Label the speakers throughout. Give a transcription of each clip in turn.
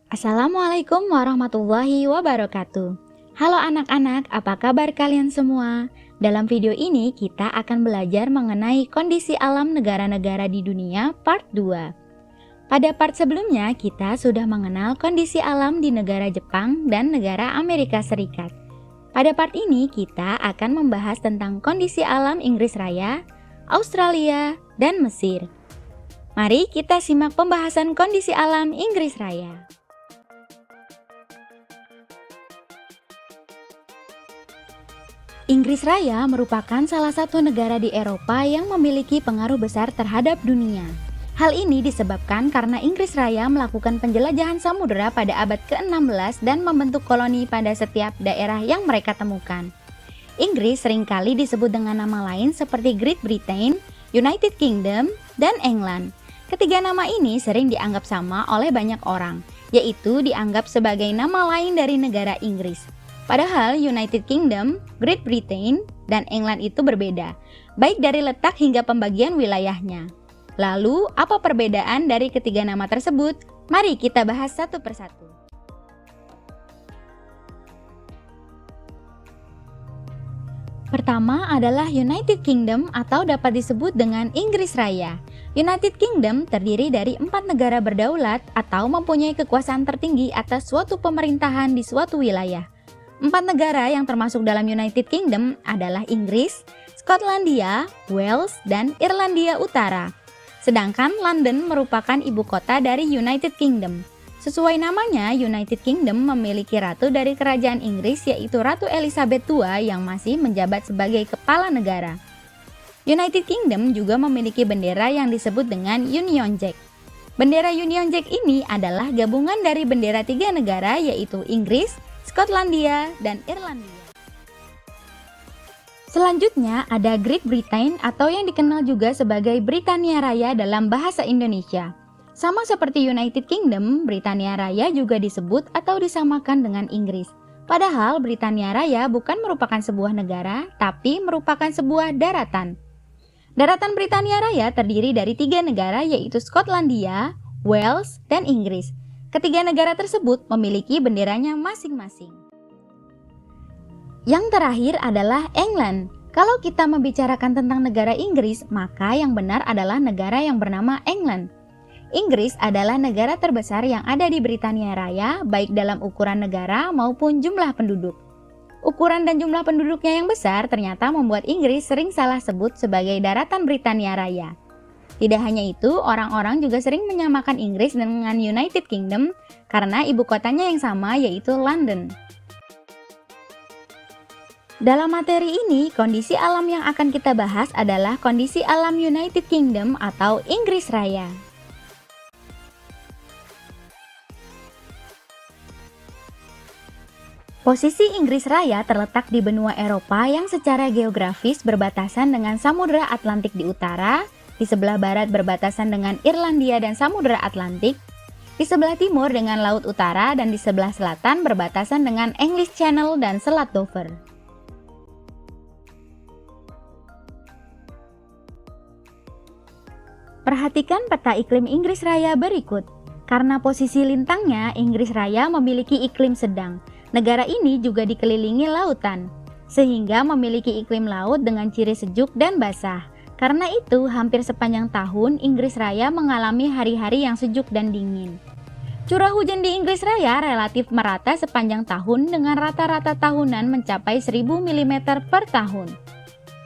Speaker 1: Assalamualaikum warahmatullahi wabarakatuh. Halo anak-anak, apa kabar kalian semua? Dalam video ini kita akan belajar mengenai kondisi alam negara-negara di dunia part 2. Pada part sebelumnya kita sudah mengenal kondisi alam di negara Jepang dan negara Amerika Serikat. Pada part ini kita akan membahas tentang kondisi alam Inggris Raya, Australia, dan Mesir. Mari kita simak pembahasan kondisi alam Inggris Raya. Inggris Raya merupakan salah satu negara di Eropa yang memiliki pengaruh besar terhadap dunia. Hal ini disebabkan karena Inggris Raya melakukan penjelajahan samudera pada abad ke-16 dan membentuk koloni pada setiap daerah yang mereka temukan. Inggris seringkali disebut dengan nama lain seperti Great Britain, United Kingdom, dan England. Ketiga nama ini sering dianggap sama oleh banyak orang, yaitu dianggap sebagai nama lain dari negara Inggris. Padahal United Kingdom, Great Britain, dan England itu berbeda, baik dari letak hingga pembagian wilayahnya. Lalu, apa perbedaan dari ketiga nama tersebut? Mari kita bahas satu persatu. Pertama adalah United Kingdom atau dapat disebut dengan Inggris Raya. United Kingdom terdiri dari 4 negara berdaulat atau mempunyai kekuasaan tertinggi atas suatu pemerintahan di suatu wilayah. 4 negara yang termasuk dalam United Kingdom adalah Inggris, Skotlandia, Wales, dan Irlandia Utara. Sedangkan London merupakan ibu kota dari United Kingdom. Sesuai namanya, United Kingdom memiliki ratu dari kerajaan Inggris yaitu Ratu Elizabeth II yang masih menjabat sebagai kepala negara. United Kingdom juga memiliki bendera yang disebut dengan Union Jack. Bendera Union Jack ini adalah gabungan dari bendera 3 negara yaitu Inggris, Skotlandia, dan Irlandia. Selanjutnya ada Great Britain atau yang dikenal juga sebagai Britania Raya dalam bahasa Indonesia. Sama seperti United Kingdom, Britania Raya juga disebut atau disamakan dengan Inggris. Padahal Britania Raya bukan merupakan sebuah negara, tapi merupakan sebuah daratan. Daratan Britania Raya terdiri dari 3 negara yaitu Skotlandia, Wales, dan Inggris. Ketiga negara tersebut memiliki benderanya masing-masing. Yang terakhir adalah England. Kalau kita membicarakan tentang negara Inggris, maka yang benar adalah negara yang bernama England. Inggris adalah negara terbesar yang ada di Britania Raya, baik dalam ukuran negara maupun jumlah penduduk. Ukuran dan jumlah penduduknya yang besar ternyata membuat Inggris sering salah sebut sebagai daratan Britania Raya. Tidak hanya itu, orang-orang juga sering menyamakan Inggris dengan United Kingdom karena ibu kotanya yang sama yaitu London. Dalam materi ini, kondisi alam yang akan kita bahas adalah kondisi alam United Kingdom atau Inggris Raya. Posisi Inggris Raya terletak di benua Eropa yang secara geografis berbatasan dengan Samudra Atlantik di utara, di sebelah barat berbatasan dengan Irlandia dan Samudra Atlantik, di sebelah timur dengan Laut Utara, dan di sebelah selatan berbatasan dengan English Channel dan Selat Dover. Perhatikan peta iklim Inggris Raya berikut. Karena posisi lintangnya, Inggris Raya memiliki iklim sedang. Negara ini juga dikelilingi lautan, sehingga memiliki iklim laut dengan ciri sejuk dan basah. Karena itu, hampir sepanjang tahun, Inggris Raya mengalami hari-hari yang sejuk dan dingin. Curah hujan di Inggris Raya relatif merata sepanjang tahun dengan rata-rata tahunan mencapai 1000 mm per tahun.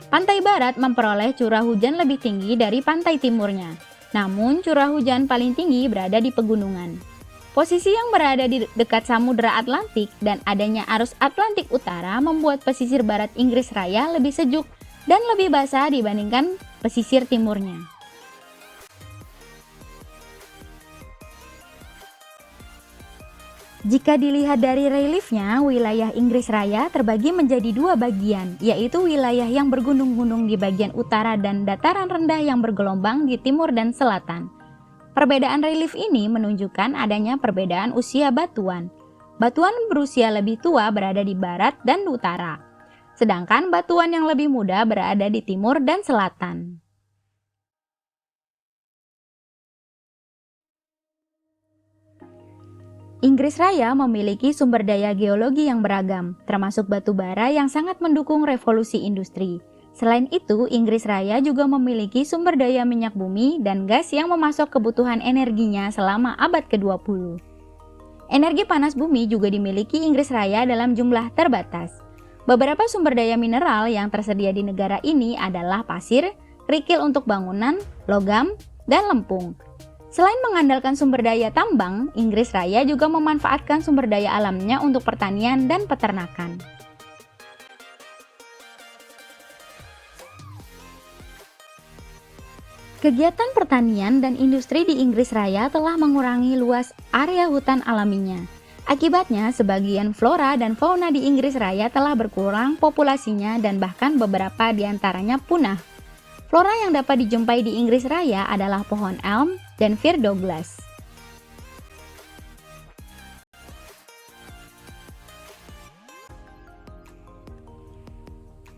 Speaker 1: Pantai barat memperoleh curah hujan lebih tinggi dari pantai timurnya. Namun, curah hujan paling tinggi berada di pegunungan. Posisi yang berada di dekat Samudra Atlantik dan adanya arus Atlantik Utara membuat pesisir barat Inggris Raya lebih sejuk dan lebih basah dibandingkan pesisir timurnya. Jika dilihat dari reliefnya, wilayah Inggris Raya terbagi menjadi 2 bagian, yaitu wilayah yang bergunung-gunung di bagian utara dan dataran rendah yang bergelombang di timur dan selatan. Perbedaan relief ini menunjukkan adanya perbedaan usia batuan. Batuan berusia lebih tua berada di barat dan utara, sedangkan batuan yang lebih muda berada di timur dan selatan. Inggris Raya memiliki sumber daya geologi yang beragam, termasuk batu bara yang sangat mendukung revolusi industri. Selain itu, Inggris Raya juga memiliki sumber daya minyak bumi dan gas yang memasok kebutuhan energinya selama abad ke-20. Energi panas bumi juga dimiliki Inggris Raya dalam jumlah terbatas. Beberapa sumber daya mineral yang tersedia di negara ini adalah pasir, kerikil untuk bangunan, logam, dan lempung. Selain mengandalkan sumber daya tambang, Inggris Raya juga memanfaatkan sumber daya alamnya untuk pertanian dan peternakan. Kegiatan pertanian dan industri di Inggris Raya telah mengurangi luas area hutan alaminya. Akibatnya, sebagian flora dan fauna di Inggris Raya telah berkurang populasinya dan bahkan beberapa di antaranya punah. Flora yang dapat dijumpai di Inggris Raya adalah pohon elm dan fir Douglas.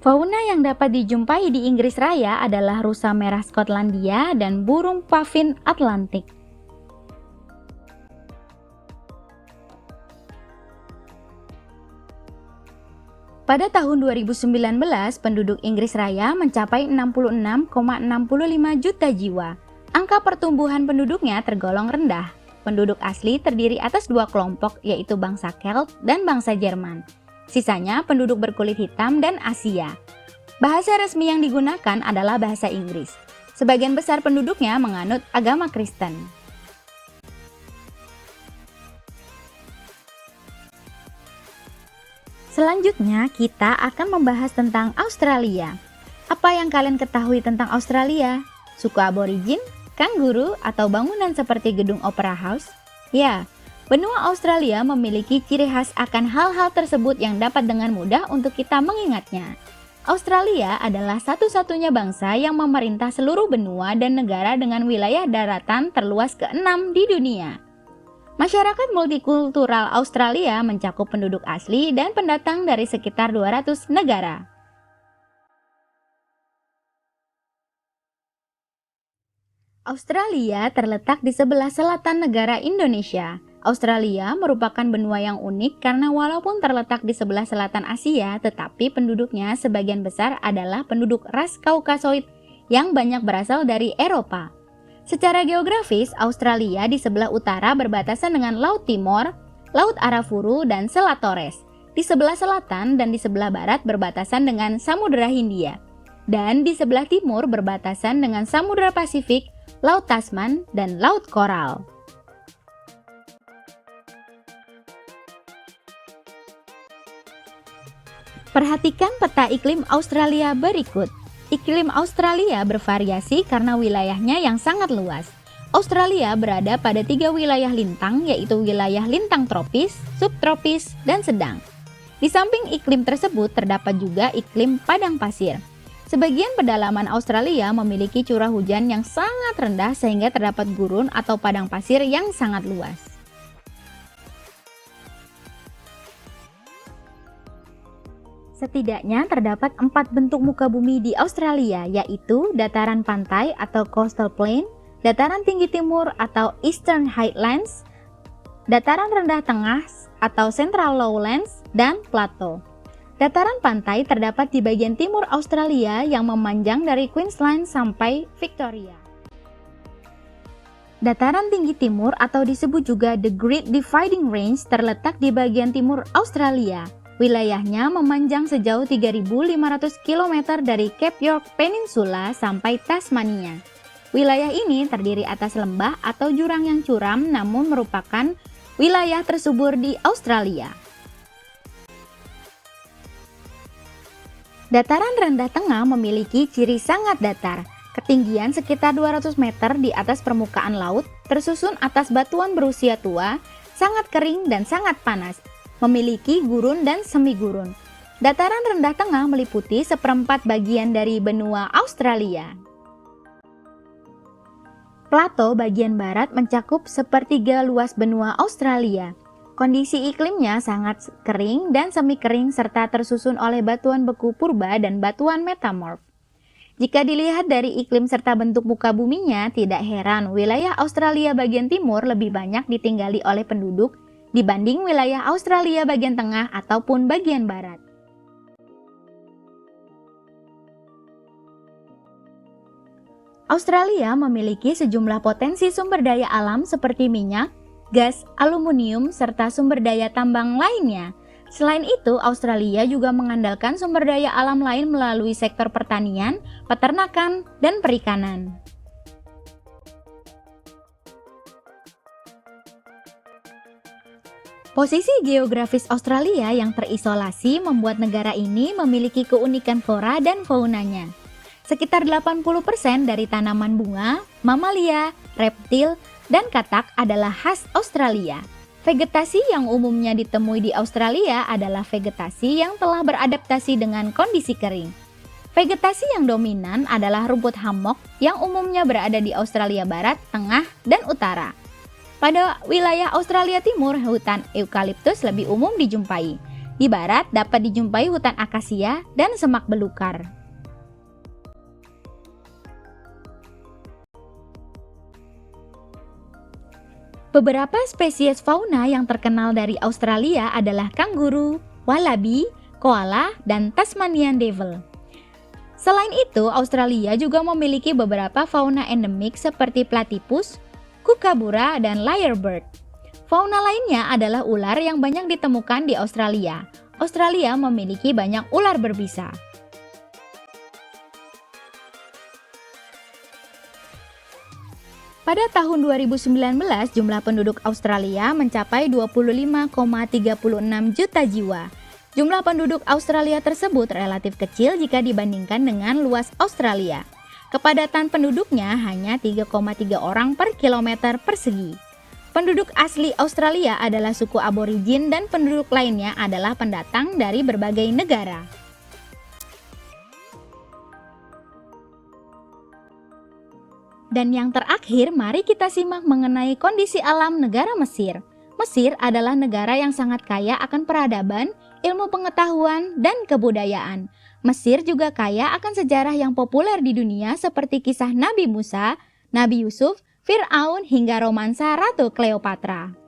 Speaker 1: Fauna yang dapat dijumpai di Inggris Raya adalah rusa merah Skotlandia dan burung pavin Atlantik. Pada tahun 2019, penduduk Inggris Raya mencapai 66,65 juta jiwa. Angka pertumbuhan penduduknya tergolong rendah. Penduduk asli terdiri atas dua kelompok, yaitu bangsa Celt dan bangsa Jerman. Sisanya penduduk berkulit hitam dan Asia. Bahasa resmi yang digunakan adalah bahasa Inggris. Sebagian besar penduduknya menganut agama Kristen. Selanjutnya, kita akan membahas tentang Australia. Apa yang kalian ketahui tentang Australia? Suku aborigin, kanguru, atau bangunan seperti gedung Opera House? Ya, benua Australia memiliki ciri khas akan hal-hal tersebut yang dapat dengan mudah untuk kita mengingatnya. Australia adalah satu-satunya bangsa yang memerintah seluruh benua dan negara dengan wilayah daratan terluas ke-6 di dunia. Masyarakat multikultural Australia mencakup penduduk asli dan pendatang dari sekitar 200 negara. Australia terletak di sebelah selatan negara Indonesia. Australia merupakan benua yang unik karena walaupun terletak di sebelah selatan Asia, tetapi penduduknya sebagian besar adalah penduduk ras Kaukasoid yang banyak berasal dari Eropa. Secara geografis, Australia di sebelah utara berbatasan dengan Laut Timor, Laut Arafuru, dan Selat Torres. Di sebelah selatan dan di sebelah barat berbatasan dengan Samudra Hindia. Dan di sebelah timur berbatasan dengan Samudra Pasifik, Laut Tasman, dan Laut Koral. Perhatikan peta iklim Australia berikut. Iklim Australia bervariasi karena wilayahnya yang sangat luas. Australia berada pada 3 wilayah lintang, yaitu wilayah lintang tropis, subtropis, dan sedang. Di samping iklim tersebut terdapat juga iklim padang pasir. Sebagian pedalaman Australia memiliki curah hujan yang sangat rendah sehingga terdapat gurun atau padang pasir yang sangat luas. Setidaknya terdapat 4 bentuk muka bumi di Australia, yaitu dataran pantai atau coastal plain, dataran tinggi timur atau Eastern Highlands, dataran rendah tengah atau Central Lowlands, dan plateau. Dataran pantai terdapat di bagian timur Australia yang memanjang dari Queensland sampai Victoria. Dataran tinggi timur atau disebut juga The Great Dividing Range terletak di bagian timur Australia. Wilayahnya memanjang sejauh 3.500 km dari Cape York Peninsula sampai Tasmania. Wilayah ini terdiri atas lembah atau jurang yang curam namun merupakan wilayah tersubur di Australia. Dataran rendah tengah memiliki ciri sangat datar. Ketinggian sekitar 200 meter di atas permukaan laut, tersusun atas batuan berusia tua, sangat kering dan sangat panas. Memiliki gurun dan semi gurun. Dataran rendah tengah meliputi seperempat bagian dari benua Australia. Plato bagian barat mencakup sepertiga luas benua Australia. Kondisi iklimnya sangat kering dan semi kering serta tersusun oleh batuan beku purba dan batuan metamorf. Jika dilihat dari iklim serta bentuk muka buminya, tidak heran wilayah Australia bagian timur lebih banyak ditinggali oleh penduduk dibanding wilayah Australia bagian tengah ataupun bagian barat. Australia memiliki sejumlah potensi sumber daya alam seperti minyak, gas, aluminium, serta sumber daya tambang lainnya. Selain itu, Australia juga mengandalkan sumber daya alam lain melalui sektor pertanian, peternakan, dan perikanan. Posisi geografis Australia yang terisolasi membuat negara ini memiliki keunikan flora dan faunanya. Sekitar 80% dari tanaman bunga, mamalia, reptil, dan katak adalah khas Australia. Vegetasi yang umumnya ditemui di Australia adalah vegetasi yang telah beradaptasi dengan kondisi kering. Vegetasi yang dominan adalah rumput hammock yang umumnya berada di Australia Barat, Tengah, dan Utara. Pada wilayah Australia Timur, hutan eukaliptus lebih umum dijumpai. Di barat dapat dijumpai hutan akasia dan semak belukar. Beberapa spesies fauna yang terkenal dari Australia adalah kanguru, wallaby, koala, dan Tasmanian devil. Selain itu, Australia juga memiliki beberapa fauna endemik seperti platypus, kookaburra, dan lyrebird. Fauna lainnya adalah ular yang banyak ditemukan di Australia. Australia memiliki banyak ular berbisa. Pada tahun 2019, jumlah penduduk Australia mencapai 25,36 juta jiwa. Jumlah penduduk Australia tersebut relatif kecil jika dibandingkan dengan luas Australia. Kepadatan penduduknya hanya 3,3 orang per kilometer persegi. Penduduk asli Australia adalah suku aborigin dan penduduk lainnya adalah pendatang dari berbagai negara. Dan yang terakhir, mari kita simak mengenai kondisi alam negara Mesir. Mesir adalah negara yang sangat kaya akan peradaban, ilmu pengetahuan, dan kebudayaan. Mesir juga kaya akan sejarah yang populer di dunia seperti kisah Nabi Musa, Nabi Yusuf, Fir'aun, hingga romansa Ratu Cleopatra.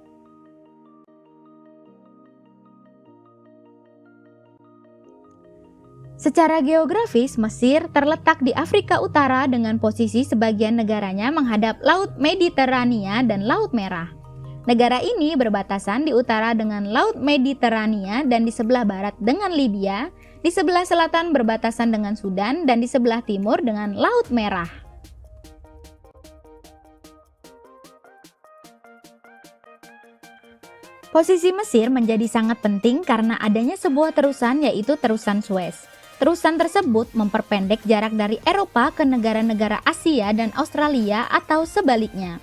Speaker 1: Secara geografis, Mesir terletak di Afrika Utara dengan posisi sebagian negaranya menghadap Laut Mediterania dan Laut Merah. Negara ini berbatasan di utara dengan Laut Mediterania dan di sebelah barat dengan Libya, di sebelah selatan berbatasan dengan Sudan, dan di sebelah timur dengan Laut Merah. Posisi Mesir menjadi sangat penting karena adanya sebuah terusan, yaitu terusan Suez. Terusan tersebut memperpendek jarak dari Eropa ke negara-negara Asia dan Australia atau sebaliknya.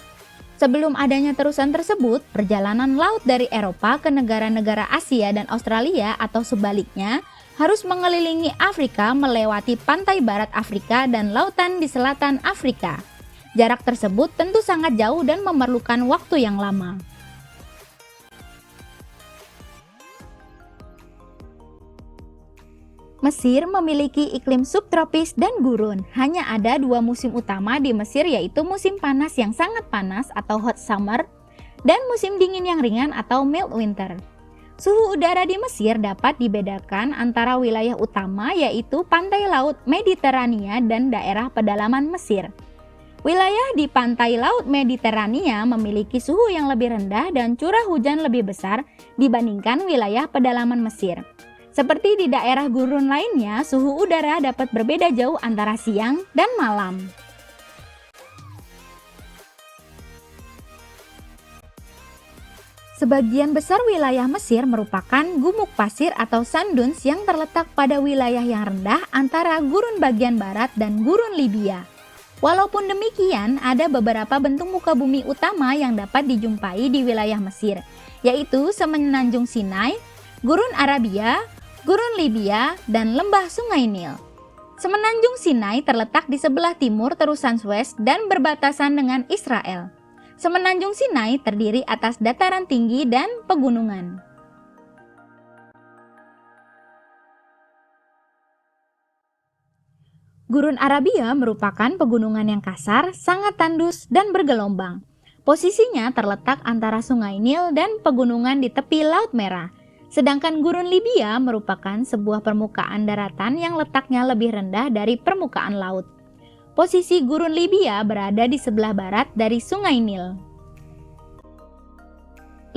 Speaker 1: Sebelum adanya terusan tersebut, perjalanan laut dari Eropa ke negara-negara Asia dan Australia atau sebaliknya harus mengelilingi Afrika melewati pantai barat Afrika dan lautan di selatan Afrika. Jarak tersebut tentu sangat jauh dan memerlukan waktu yang lama. Mesir memiliki iklim subtropis dan gurun. Hanya ada dua musim utama di Mesir, yaitu musim panas yang sangat panas atau hot summer dan musim dingin yang ringan atau mild winter. Suhu udara di Mesir dapat dibedakan antara wilayah utama, yaitu pantai laut Mediterania dan daerah pedalaman Mesir. Wilayah di pantai laut Mediterania memiliki suhu yang lebih rendah dan curah hujan lebih besar dibandingkan wilayah pedalaman Mesir. Seperti di daerah gurun lainnya, suhu udara dapat berbeda jauh antara siang dan malam. Sebagian besar wilayah Mesir merupakan gumuk pasir atau sand dunes yang terletak pada wilayah yang rendah antara gurun bagian barat dan gurun Libya. Walaupun demikian, ada beberapa bentuk muka bumi utama yang dapat dijumpai di wilayah Mesir, yaitu Semenanjung Sinai, Gurun Arabia, Gurun Libya, dan lembah Sungai Nil. Semenanjung Sinai terletak di sebelah timur terusan Suez dan berbatasan dengan Israel. Semenanjung Sinai terdiri atas dataran tinggi dan pegunungan. Gurun Arabia merupakan pegunungan yang kasar, sangat tandus, dan bergelombang. Posisinya terletak antara Sungai Nil dan pegunungan di tepi Laut Merah. Sedangkan Gurun Libya merupakan sebuah permukaan daratan yang letaknya lebih rendah dari permukaan laut. Posisi Gurun Libya berada di sebelah barat dari Sungai Nil.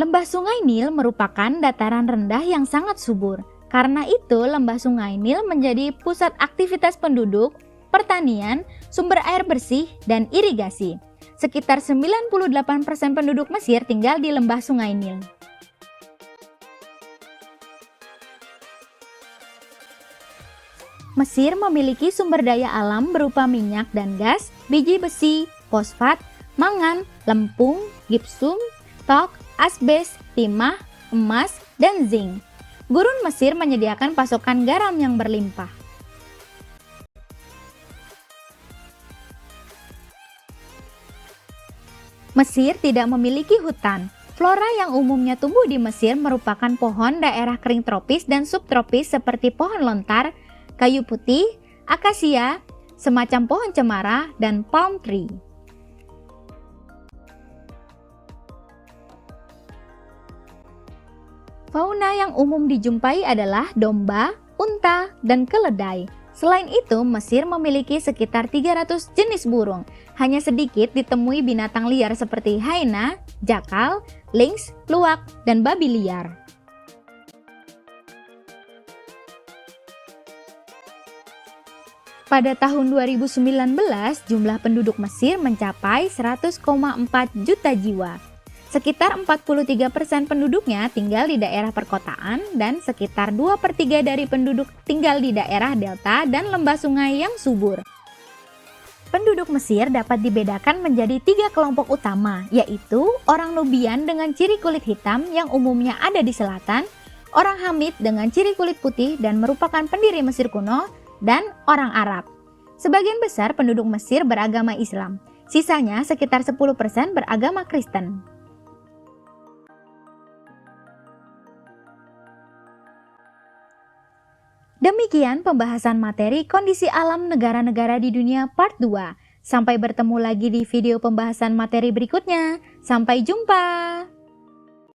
Speaker 1: Lembah Sungai Nil merupakan dataran rendah yang sangat subur. Karena itu, lembah Sungai Nil menjadi pusat aktivitas penduduk, pertanian, sumber air bersih, dan irigasi. Sekitar 98% penduduk Mesir tinggal di lembah Sungai Nil. Mesir memiliki sumber daya alam berupa minyak dan gas, biji besi, fosfat, mangan, lempung, gipsum, tok, asbes, timah, emas, dan zinc. Gurun Mesir menyediakan pasokan garam yang berlimpah. Mesir tidak memiliki hutan. Flora yang umumnya tumbuh di Mesir merupakan pohon daerah kering tropis dan subtropis seperti pohon lontar, kayu putih, akasia, semacam pohon cemara, dan palm tree. Fauna yang umum dijumpai adalah domba, unta, dan keledai. Selain itu, Mesir memiliki sekitar 300 jenis burung. Hanya sedikit ditemui binatang liar seperti hyena, jakal, lynx, luwak, dan babi liar. Pada tahun 2019, jumlah penduduk Mesir mencapai 100,4 juta jiwa. Sekitar 43% penduduknya tinggal di daerah perkotaan dan sekitar 2/3 dari penduduk tinggal di daerah delta dan lembah sungai yang subur. Penduduk Mesir dapat dibedakan menjadi 3 kelompok utama, yaitu orang Nubian dengan ciri kulit hitam yang umumnya ada di selatan, orang Hamid dengan ciri kulit putih dan merupakan pendiri Mesir kuno, dan orang Arab. Sebagian besar penduduk Mesir beragama Islam, sisanya sekitar 10% beragama Kristen. Demikian pembahasan materi kondisi alam negara-negara di dunia part 2. Sampai bertemu lagi di video pembahasan materi berikutnya. Sampai jumpa!